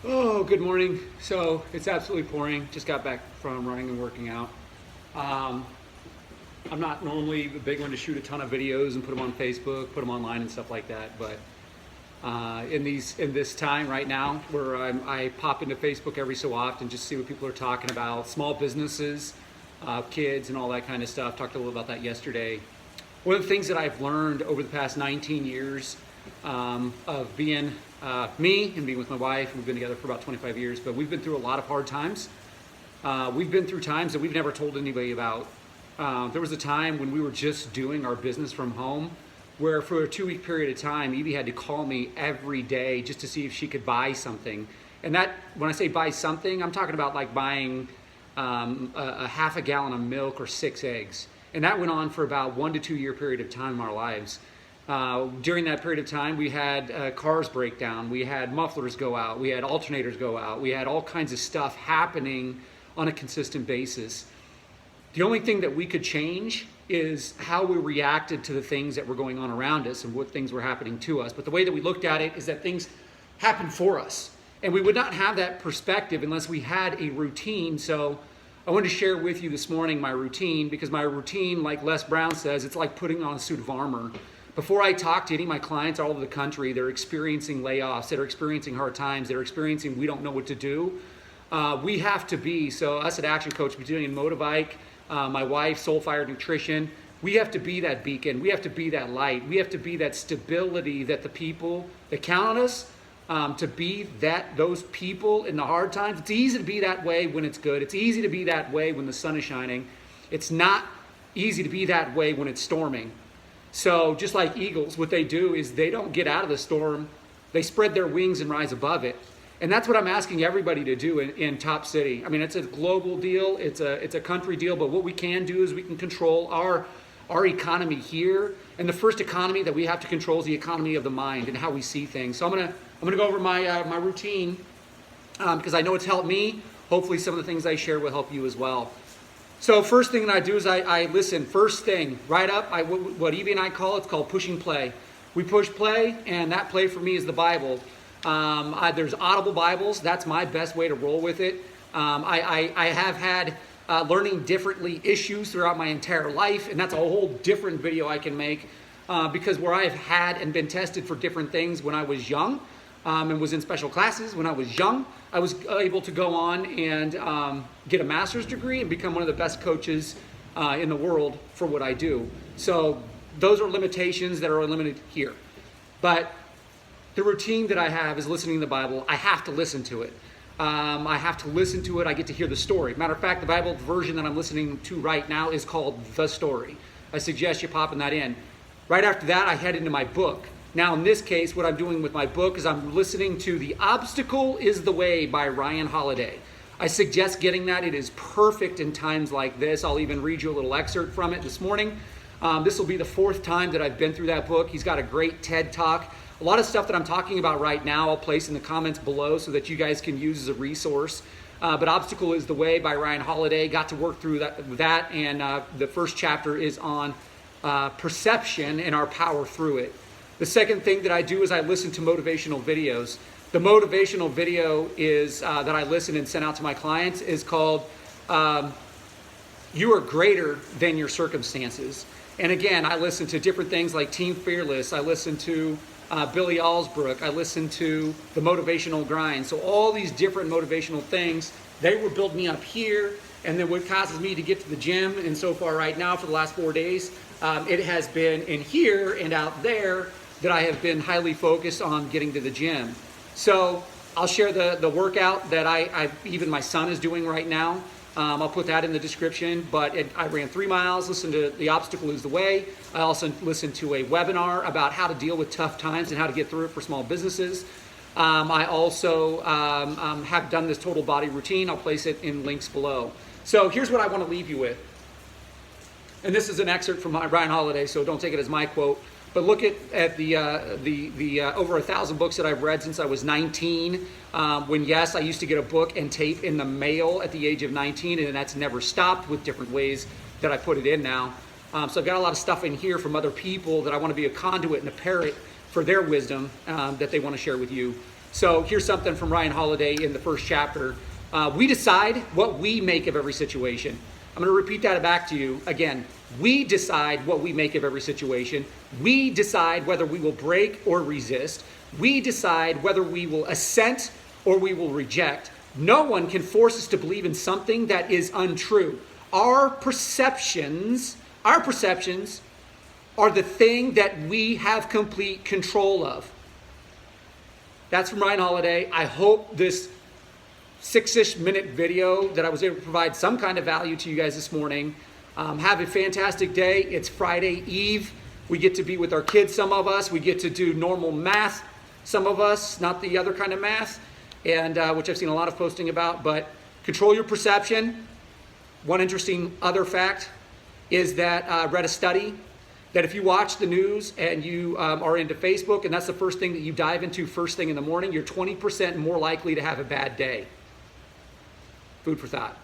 Oh, good morning. So it's absolutely pouring. Just got back from running and working out. Um, I'm not normally the big one to shoot a ton of videos and put them on Facebook, put them online and stuff like that. But in this time right now, where I pop into Facebook every so often, just see what people are talking about, small businesses, kids, and all that kind of stuff. Talked a little about that yesterday. One of the things that I've learned over the past 19 years of being me and being with my wife, we've been together for about 25 years, but we've been through a lot of hard times. We've been through times that we've never told anybody about. There was a time when we were just doing our business from home where for a 2 week period of time, Evie had to call me every day just to see if she could buy something. And that, when I say buy something, I'm talking about like buying a half a gallon of milk or 6 eggs. And that went on for about 1 to 2 year period of time in our lives. During that period of time, we had cars break down, we had mufflers go out, we had alternators go out, we had all kinds of stuff happening on a consistent basis. The only thing that we could change is how we reacted to the things that were going on around us and what things were happening to us. But the way that we looked at it is that things happened for us. And we would not have that perspective unless we had a routine. So I wanted to share with you this morning my routine, because my routine, like Les Brown says, it's like putting on a suit of armor. Before I talk to any of my clients all over the country, they're experiencing layoffs, that are experiencing hard times, that are experiencing we don't know what to do. We have to be, so us at Action Coach, between Motivike, my wife, Soulfire Nutrition, we have to be that beacon. We have to be that light. We have to be that stability that the people that count on us, to be those people in the hard times. It's easy to be that way when it's good. It's easy to be that way when the sun is shining. It's not easy to be that way when it's storming. So just like eagles, what they do is they don't get out of the storm. They spread their wings and rise above it. And that's what I'm asking everybody to do in Top City. I mean, it's a global deal. It's a country deal. But what we can do is we can control our economy here. And the first economy that we have to control is the economy of the mind and how we see things. So I'm gonna go over my routine because I know it's helped me. Hopefully some of the things I share will help you as well. So first thing that I do is I listen. First thing, right up, what Evie and I call, it's called pushing play. We push play, and that play for me is the Bible. There's Audible Bibles. That's my best way to roll with it. I have had learning differently issues throughout my entire life, and that's a whole different video I can make because where I've had and been tested for different things when I was young and was in special classes when I was young, I was able to go on and get a master's degree and become one of the best coaches in the world for what I do. So those are limitations that are limited here. But the routine that I have is listening to the Bible. I have to listen to it. I have to listen to it. I get to hear the story. Matter of fact, the Bible version that I'm listening to right now is called The Story. I suggest you popping that in. Right after that, I head into my book. Now, in this case, what I'm doing with my book is I'm listening to The Obstacle is the Way by Ryan Holiday. I suggest getting that. It is perfect in times like this. I'll even read you a little excerpt from it this morning. This will be the 4th time that I've been through that book. He's got a great TED Talk. A lot of stuff that I'm talking about right now, I'll place in the comments below so that you guys can use as a resource. But Obstacle is the Way by Ryan Holiday. Got to work through that and the first chapter is on perception and our power through it. The second thing that I do is I listen to motivational videos. The motivational video is that I listen and send out to my clients is called You Are Greater Than Your Circumstances. And again, I listen to different things like Team Fearless. I listen to Billy Allsbrook. I listen to the Motivational Grind. So all these different motivational things, they will build me up here. And then what causes me to get to the gym, and so far right now for the last 4 days, it has been in here and out there that I have been highly focused on getting to the gym. So I'll share the workout that I even my son is doing right now. I'll put that in the description, but I ran 3 miles, listened to The Obstacle is the Way. I also listened to a webinar about how to deal with tough times and how to get through it for small businesses. I also have done this total body routine. I'll place it in links below. So here's what I want to leave you with. And this is an excerpt from Ryan Holiday, so don't take it as my quote. But look at the over 1,000 books that I've read since I was 19. When, yes, I used to get a book and tape in the mail at the age of 19, and that's never stopped with different ways that I put it in now. So I've got a lot of stuff in here from other people that I want to be a conduit and a parrot for their wisdom that they want to share with you. So here's something from Ryan Holiday in the first chapter. We decide what we make of every situation. I'm going to repeat that back to you again. We decide what we make of every situation. We decide whether we will break or resist. We decide whether we will assent or we will reject. No one can force us to believe in something that is untrue. Our perceptions are the thing that we have complete control of. That's from Ryan Holiday. I hope this 6-ish minute video that I was able to provide some kind of value to you guys this morning. Have a fantastic day. It's Friday Eve. We get to be with our kids, some of us. We get to do normal math, some of us, not the other kind of math, and which I've seen a lot of posting about. But control your perception. One interesting other fact is that I read a study that if you watch the news and you are into Facebook and that's the first thing that you dive into first thing in the morning, you're 20% more likely to have a bad day. Food for thought.